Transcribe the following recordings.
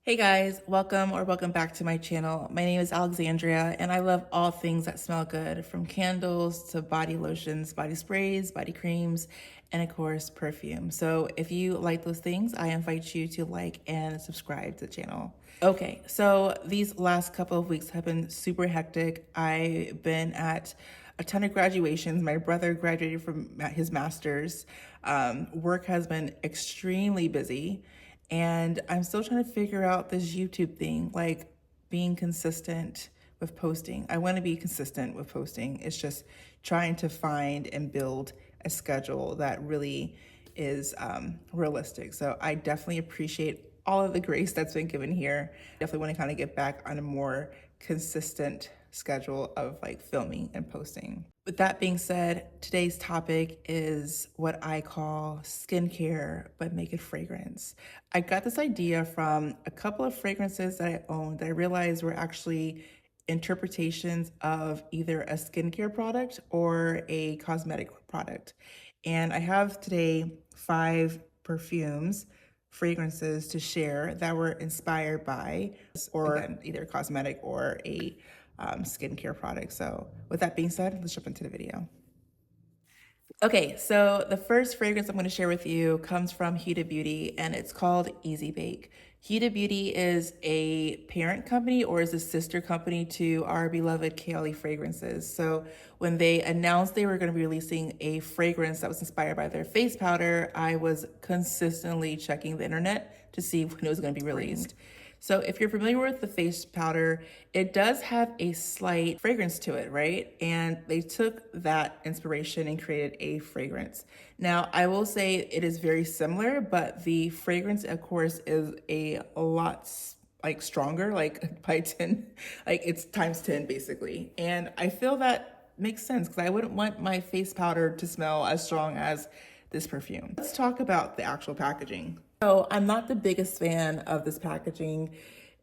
Hey guys, welcome back to my channel. My name is Alexandria and I love all things that smell good, from candles to body lotions, body sprays, body creams, and of course perfume. So if you like those things, I invite you to like and subscribe to the channel. Okay, so these last couple of weeks have been super hectic. I've been at a ton of graduations. My brother graduated from his master's. Work has been extremely busy. And I'm still trying to figure out this YouTube thing, like being consistent with posting. I want to be consistent with posting. It's just trying to find and build a schedule that really is realistic. So I definitely appreciate all of the grace that's been given here. Definitely want to kind of get back on a more consistent schedule of like filming and posting. With that being said, today's topic is what I call skincare, but make it fragrance. I got this idea from a couple of fragrances that I owned that I realized were actually interpretations of either a skincare product or a cosmetic product. And I have today 5 perfumes, fragrances to share that were inspired by, or again, either cosmetic or a skincare product. So with that being said, let's jump into the video. Okay, so the first fragrance I'm going to share with you comes from Huda Beauty and it's called Easy Bake. Huda Beauty is a parent company or is a sister company to our beloved Kayali Fragrances. So when they announced they were going to be releasing a fragrance that was inspired by their face powder, I was consistently checking the internet to see when it was going to be released. So if you're familiar with the face powder, it does have a slight fragrance to it, right? And they took that inspiration and created a fragrance. Now, I will say it is very similar, but the fragrance, of course, is a lot like stronger, like by 10, like it's times 10 basically. And I feel that makes sense because I wouldn't want my face powder to smell as strong as this perfume. Let's talk about the actual packaging. So I'm not the biggest fan of this packaging.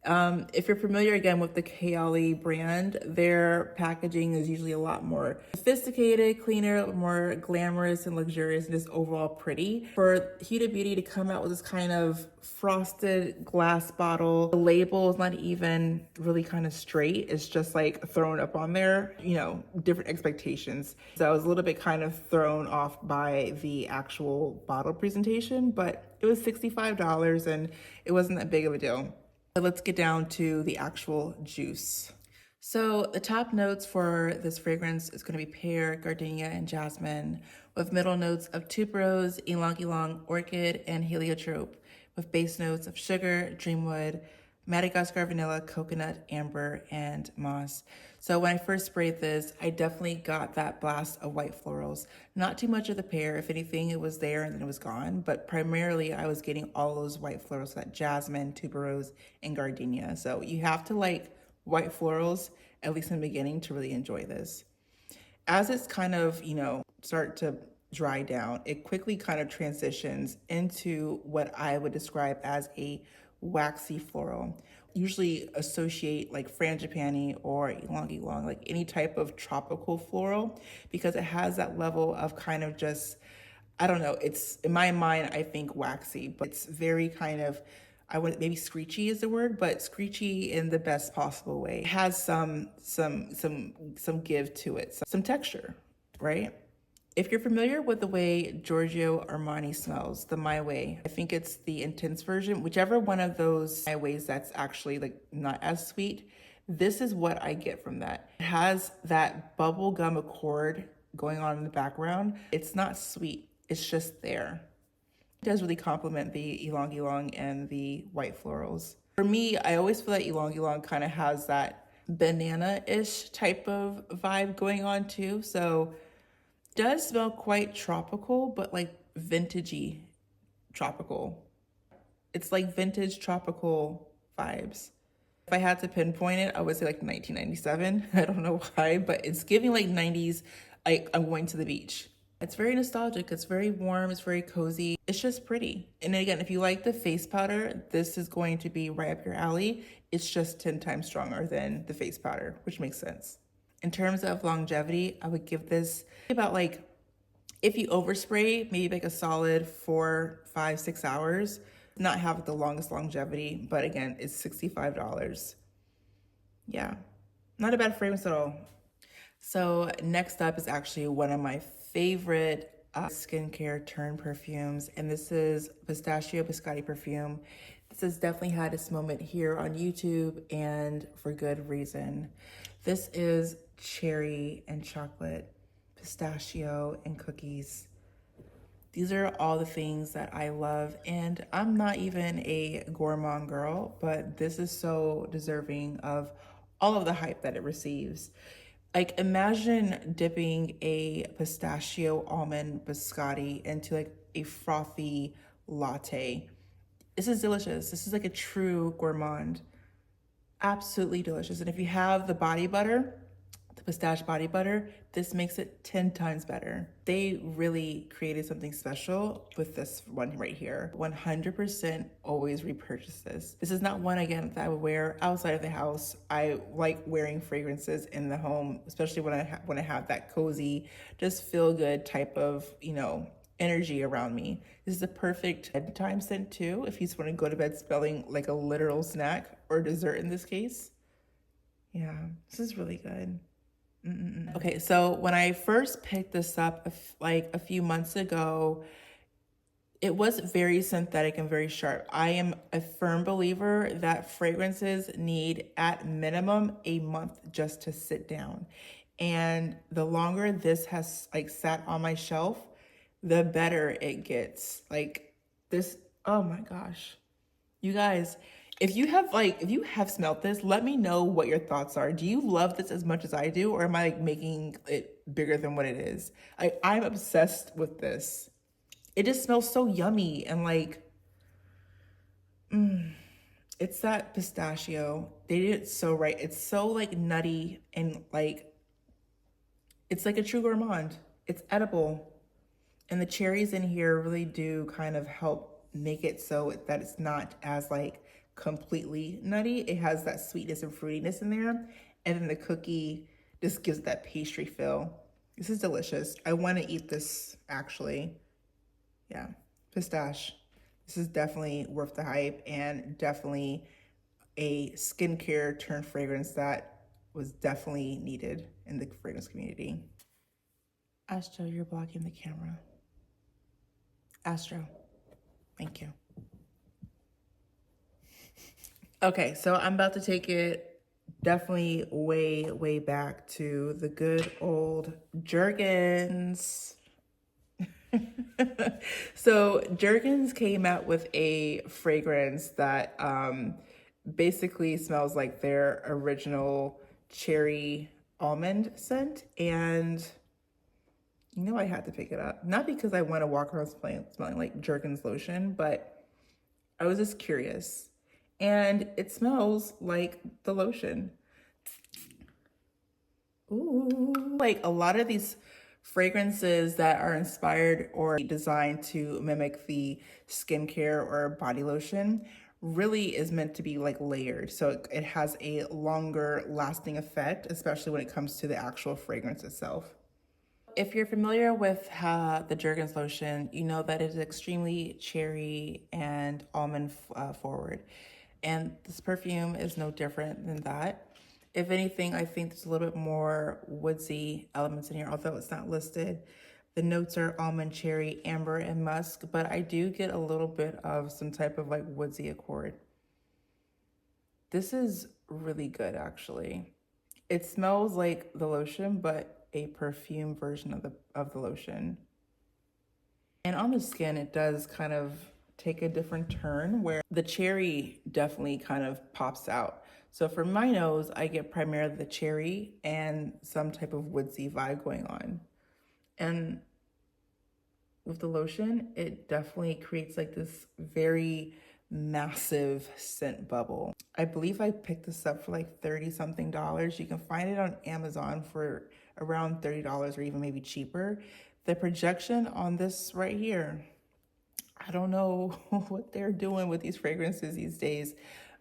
If you're familiar again with the Kayali brand, their packaging is usually a lot more sophisticated, cleaner, more glamorous and luxurious and just overall pretty. For Huda Beauty to come out with this kind of frosted glass bottle, the label is not even really kind of straight. It's just like thrown up on there, you know, different expectations. So I was a little bit kind of thrown off by the actual bottle presentation, but it was $65 and it wasn't that big of a deal. Let's get down to the actual juice. So the top notes for this fragrance is going to be pear, gardenia, and jasmine, with middle notes of tuberose, ylang ylang, orchid, and heliotrope, with base notes of sugar, dreamwood, Madagascar vanilla, coconut, amber, and moss. So when I first sprayed this, I definitely got that blast of white florals. Not too much of the pear. If anything, it was there and then it was gone. But primarily, I was getting all those white florals, that jasmine, tuberose, and gardenia. So you have to like white florals, at least in the beginning, to really enjoy this. As it's kind of, you know, start to dry down, it quickly kind of transitions into what I would describe as a waxy floral. Usually associate like frangipani or ylang ylang, like any type of tropical floral, because it has that level of kind of just, I don't know, it's in my mind, I think waxy, but it's very kind of, I would maybe screechy is the word, but screechy in the best possible way. It has some give to it, some texture, right? If you're familiar with the way Giorgio Armani smells, the My Way, I think it's the intense version, whichever one of those My Ways that's actually like not as sweet, this is what I get from that. It has that bubblegum accord going on in the background. It's not sweet, it's just there. It does really complement the ylang ylang and the white florals. For me, I always feel like ylang ylang kind of has that banana-ish type of vibe going on too. So does smell quite tropical, but like vintagey tropical. It's like vintage tropical vibes. If I had to pinpoint it, I would say like 1997. I don't know why, but it's giving like 90s, like I'm going to the beach. It's very nostalgic, it's very warm, it's very cozy. It's just pretty. And again, if you like the face powder, this is going to be right up your alley. It's just 10 times stronger than the face powder, which makes sense. In terms of longevity, I would give this about like, if you overspray, maybe like a solid 4, 5, 6 hours. Not have the longest longevity, but again, it's $65. Yeah, not a bad fragrance at all. So next up is actually one of my favorite skincare turn perfumes, and this is Pistachio Biscotti perfume. This has definitely had its moment here on YouTube, and for good reason. This is cherry and chocolate, pistachio and cookies. These are all the things that I love, and I'm not even a gourmand girl, but this is so deserving of all of the hype that it receives. Like, imagine dipping a pistachio almond biscotti into like a frothy latte. This is delicious. This is like a true gourmand. Absolutely delicious. And if you have the body butter, the pistachio body butter, this makes it 10 times better. They really created something special with this one right here. 100% always repurchase this. This is not one, again, that I would wear outside of the house. I like wearing fragrances in the home, especially when I have that cozy, just feel good type of, energy around me. This is a perfect bedtime scent too, if you just want to go to bed smelling like a literal snack or dessert in this case. Yeah, this is really good. Okay, so when I first picked this up like a few months ago, it was very synthetic and very sharp. I am a firm believer that fragrances need at minimum a month just to sit down. And the longer this has like sat on my shelf, the better it gets. Like this, oh my gosh. You guys, if you have smelled this, let me know what your thoughts are. Do you love this as much as I do, or am I like making it bigger than what it is? I'm obsessed with this. It just smells so yummy and like, it's that pistachio. They did it so right. It's so like nutty and like, it's like a true gourmand. It's edible. And the cherries in here really do kind of help make it so that it's not as like completely nutty. It has that sweetness and fruitiness in there. And then the cookie just gives that pastry feel. This is delicious. I want to eat this actually. Yeah, pistache. This is definitely worth the hype and definitely a skincare turn fragrance that was definitely needed in the fragrance community. Astro, you're blocking the camera. Astro, thank you. Okay, so I'm about to take it definitely way, way back to the good old Jergens. So Jergens came out with a fragrance that basically smells like their original cherry almond scent, and I had to pick it up. Not because I want to walk around smelling like Jergens lotion, but I was just curious. And it smells like the lotion. Ooh, like a lot of these fragrances that are inspired or designed to mimic the skincare or body lotion really is meant to be like layered. So it has a longer lasting effect, especially when it comes to the actual fragrance itself. If you're familiar with the Jergens lotion, you know that it is extremely cherry and almond forward. And this perfume is no different than that. If anything, I think there's a little bit more woodsy elements in here, although it's not listed. The notes are almond, cherry, amber, and musk, but I do get a little bit of some type of like woodsy accord. This is really good, actually. It smells like the lotion, but a perfume version of the lotion. And on the skin, it does kind of take a different turn where the cherry definitely kind of pops out. So for my nose, I get primarily the cherry and some type of woodsy vibe going on. And with the lotion, it definitely creates like this very massive scent bubble. I believe I picked this up for like 30 something dollars. You can find it on Amazon for around $30 or even maybe cheaper. The projection on this right here, I don't know what they're doing with these fragrances these days,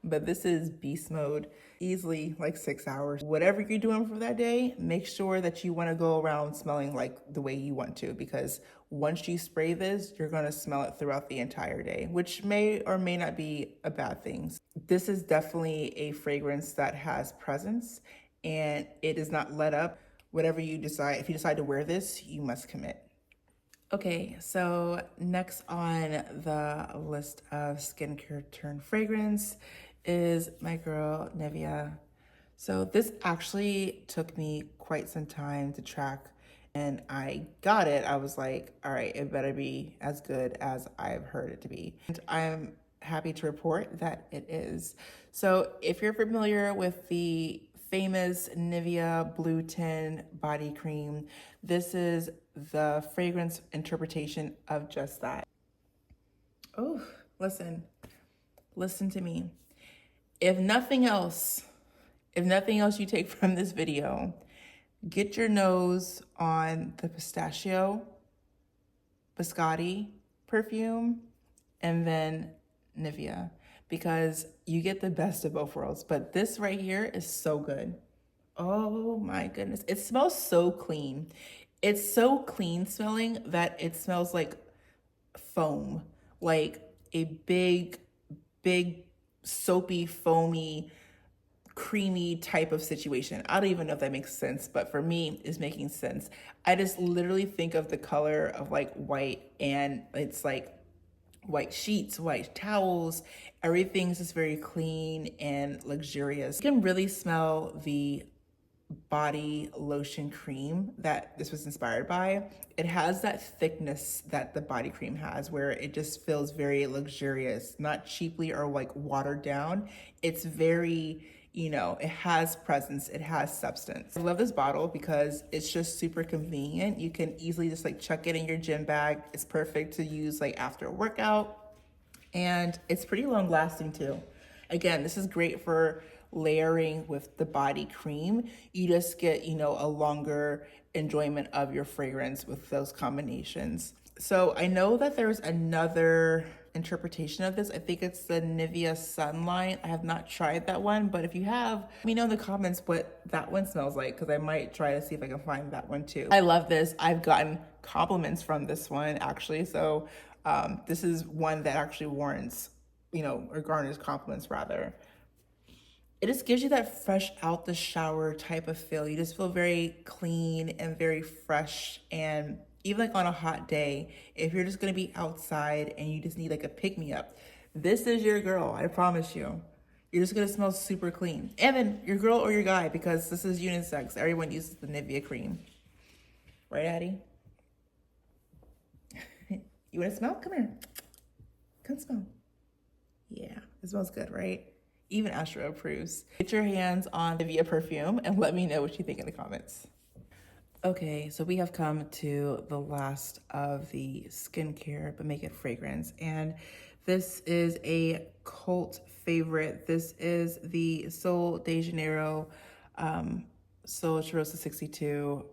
but this is beast mode, easily like 6 hours. Whatever you're doing for that day, make sure that you want to go around smelling like the way you want to, because once you spray this, you're going to smell it throughout the entire day, which may or may not be a bad thing. This is definitely a fragrance that has presence and it does not let up. Whatever you decide, if you decide to wear this, you must commit. Okay, so next on the list of skincare turned fragrance is my girl Nivea. So this actually took me quite some time to track, and I got it. I was like, all right, it better be as good as I've heard it to be. And I'm happy to report that it is. So if you're familiar with the famous Nivea Blue Tin body cream, this is the fragrance interpretation of just that. Oh, listen to me. If nothing else you take from this video, get your nose on the Pistachio, Biscotti perfume, and then Nivea, because you get the best of both worlds. But this right here is so good. Oh my goodness. It smells so clean. It's so clean smelling that it smells like foam, like a big, soapy, foamy, creamy type of situation. I don't even know if that makes sense, but for me, it's making sense. I just literally think of the color of like white, and it's like white sheets, white towels, everything's just very clean and luxurious. You can really smell the body lotion cream that this was inspired by. It has that thickness that the body cream has, where it just feels very luxurious, not cheaply or like watered down. It's very, you know, it has presence, it has substance. I love this bottle because it's just super convenient. You can easily just like chuck it in your gym bag. It's perfect to use like after a workout, and it's pretty long lasting too. Again, this is great for layering with the body cream. You just get, you know, a longer enjoyment of your fragrance with those combinations. So I know that there's another interpretation of this. I think it's the Nivea Sunlight. I have not tried that one, but if you have, let me know in the comments what that one smells like, because I might try to see if I can find that one too. I love this. I've gotten compliments from this one actually. So this is one that actually warrants, you know, or garners compliments rather. It just gives you that fresh out the shower type of feel. You just feel very clean and very fresh. And even like on a hot day, if you're just gonna be outside and you just need like a pick-me-up, this is your girl, I promise you. You're just gonna smell super clean. And then your girl or your guy, because this is unisex. Everyone uses the Nivea cream. Right, Addie? You wanna smell? Come here. Come smell. Yeah, it smells good, right? Even Astro approves. Get your hands on Nivea perfume and let me know what you think in the comments. Okay, so we have come to the last of the skincare, but make it fragrance. And this is a cult favorite. This is the Sol De Janeiro Cheirosa 62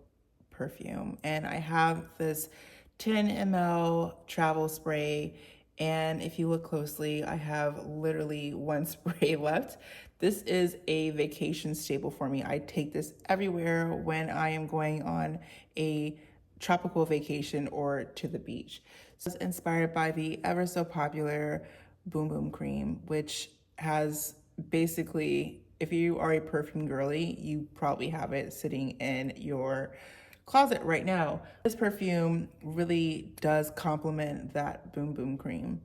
perfume. And I have this 10 ml travel spray. And if you look closely, I have literally one spray left. This is a vacation staple for me. I take this everywhere when I am going on a tropical vacation or to the beach. So it's inspired by the ever so popular Boom Boom Cream, which has basically, if you are a perfume girly, you probably have it sitting in your closet right now. This perfume really does complement that Boom Boom Cream.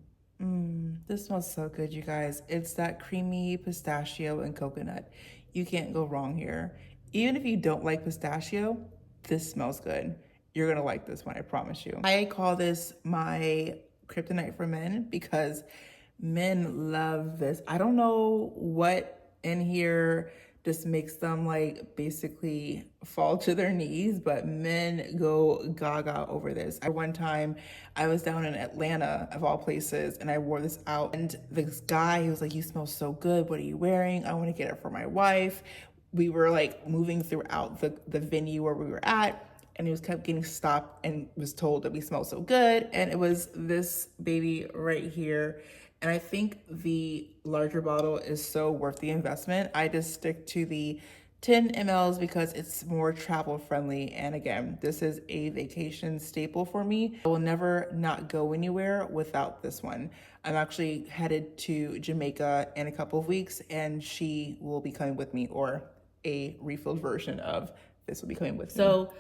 This smells so good, you guys. It's that creamy pistachio and coconut. You can't go wrong here. Even if you don't like pistachio, this smells good. You're gonna like this one, I promise you. I call this my kryptonite for men because men love this. I don't know what in here just makes them like basically fall to their knees, but men go gaga over this. One time I was down in Atlanta of all places and I wore this out, and this guy, he was like, "You smell so good. What are you wearing? I want to get it for my wife." We were like moving throughout the venue where we were at, and he was kept getting stopped and was told that we smelled so good. And it was this baby right here. And I think the larger bottle is so worth the investment. I just stick to the 10 mLs because it's more travel friendly. And again, this is a vacation staple for me. I will never not go anywhere without this one. I'm actually headed to Jamaica in a couple of weeks, and she will be coming with me, or a refilled version of this will be coming with me. So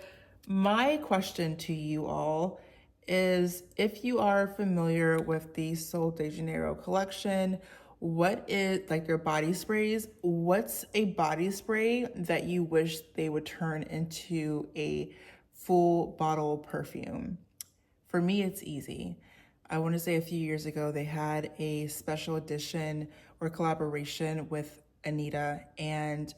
my question to you all is, if you are familiar with the Sol De Janeiro collection, what is, like, their body sprays, what's a body spray that you wish they would turn into a full bottle perfume? For me, it's easy. I want to say a few years ago, they had a special edition or collaboration with Anita, and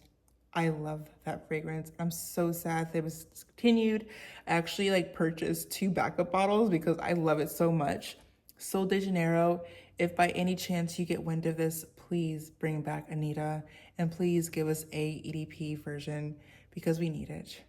I love that fragrance. I'm so sad that it was discontinued. I actually like purchased 2 backup bottles because I love it so much. Sol De Janeiro, if by any chance you get wind of this, please bring back Anita, and please give us a EDP version because we need it.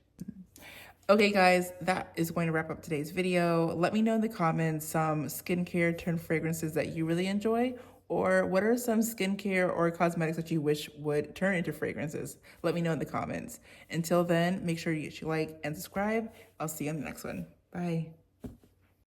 Okay guys, that is going to wrap up today's video. Let me know in the comments some skincare turned fragrances that you really enjoy, or what are some skincare or cosmetics that you wish would turn into fragrances? Let me know in the comments. Until then, make sure you like and subscribe. I'll see you in the next one. Bye.